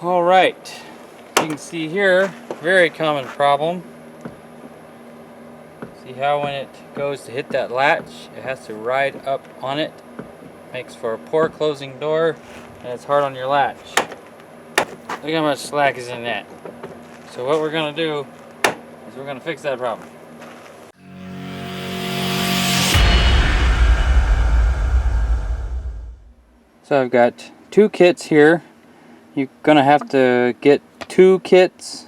Alright, you can see here, very common problem. See how when it goes to hit that latch, it has to ride up on it. Makes for a poor closing door, and it's hard on your latch. Look how much slack is in that. So what we're going to do is we're going to fix that problem. So I've got two kits here. You're gonna have to get two kits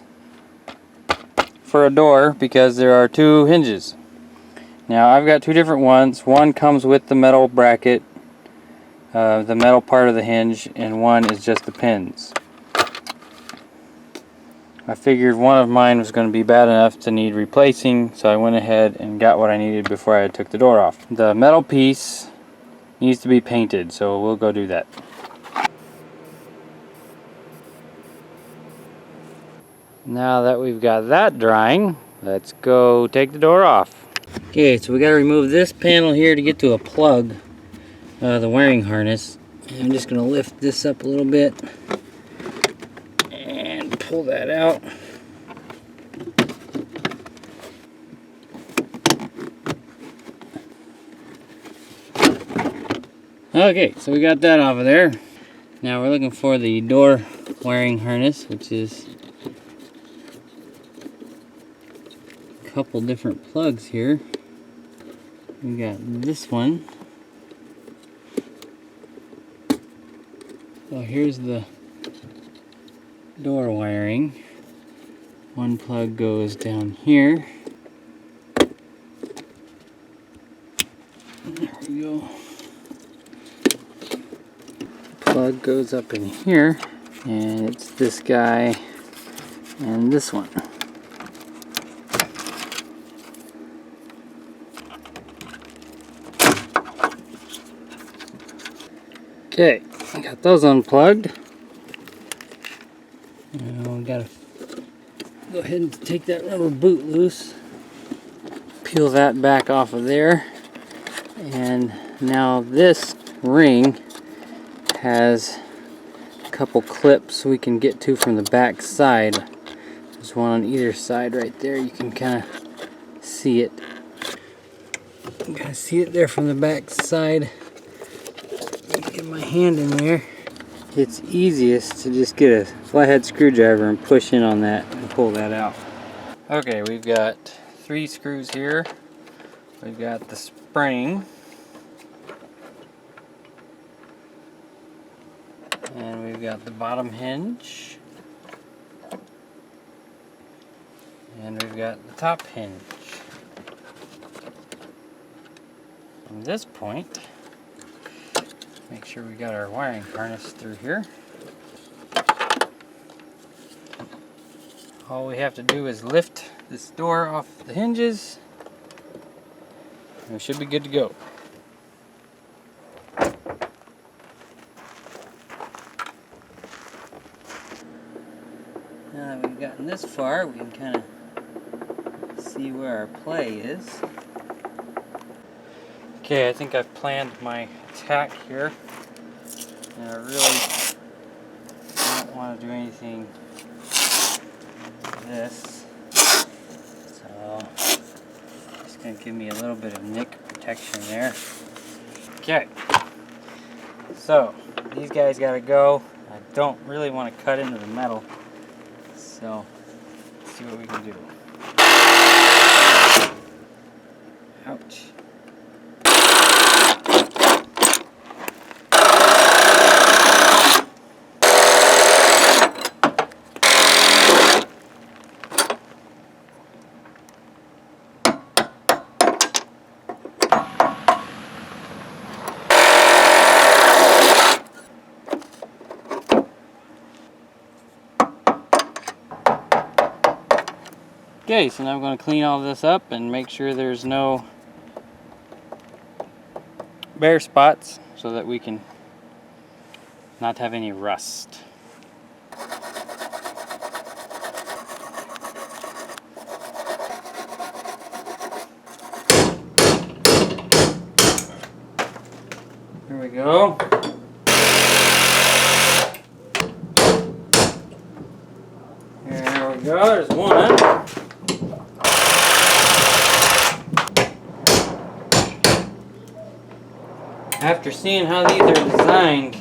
for a door because there are two hinges. Now I've got two different ones. One comes with the metal bracket, the metal part of the hinge, and one is just the pins. I figured one of mine was going to be bad enough to need replacing, so I went ahead and got what I needed before I took the door off. The metal piece needs to be painted, so we'll go do that. Now that we've got that drying, let's go take the door off. Okay, so we got to remove this panel here to get to a plug, the wiring harness. And I'm just going to lift this up a little bit and pull that out. Okay, so we got that off of there. Now we're looking for the door wiring harness, which is a couple different plugs here. We got this one. So here's the door wiring. One plug goes down here. There we go. Plug goes up in here, and it's this guy and this one. Okay, I got those unplugged. Now we gotta go ahead and take that rubber boot loose, peel that back off of there, and now this ring has a couple clips we can get to from the back side. There's one on either side right there. You can kind of see it. You can see it there from the back side. Get my hand in there. It's easiest to just get a flathead screwdriver and push in on that and pull that out. Okay, we've got 3 screws here. We've got the spring, and we've got the bottom hinge, and we've got the top hinge. From this point, make sure we got our wiring harness through here. All we have to do is lift this door off the hinges, and we should be good to go. Now that we've gotten this far, we can kind of see where our play is. Okay, I think I've planned my attack here, and I really don't want to do anything with this, so it's going to give me a little bit of nick protection there. Okay, so these guys got to go. I don't really want to cut into the metal, so let's see what we can do. Ouch. Okay, so now I'm going to clean all this up and make sure there's no bare spots so that we can not have any rust. Here we go. There we go, there's one. After seeing how these are designed,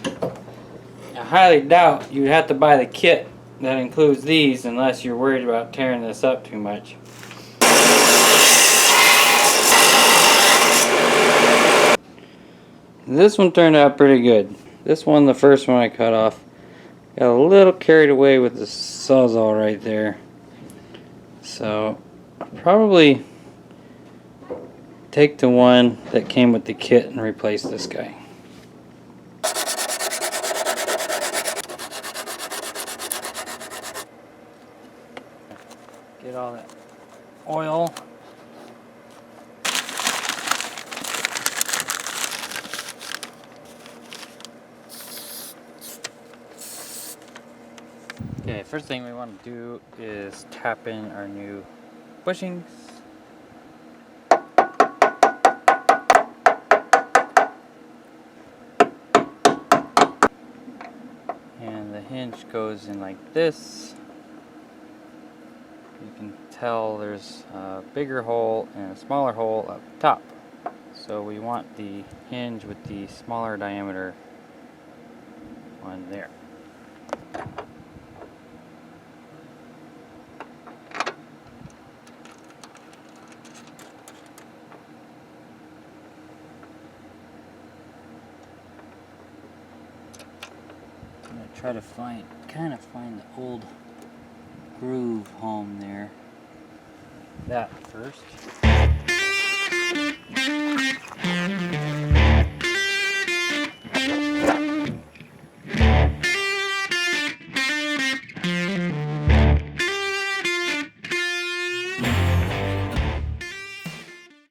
I highly doubt you'd have to buy the kit that includes these unless you're worried about tearing this up too much. This one turned out pretty good. This one, the first one I cut off, got a little carried away with the sawzall right there. So I'll probably take the one that came with the kit and replace this guy. Get all that oil. Okay, first thing we want to do is tap in our new bushings. And the hinge goes in like this. You can tell there's a bigger hole and a smaller hole up top. So we want the hinge with the smaller diameter one there. I'm going to try to find the old groove home there. That first.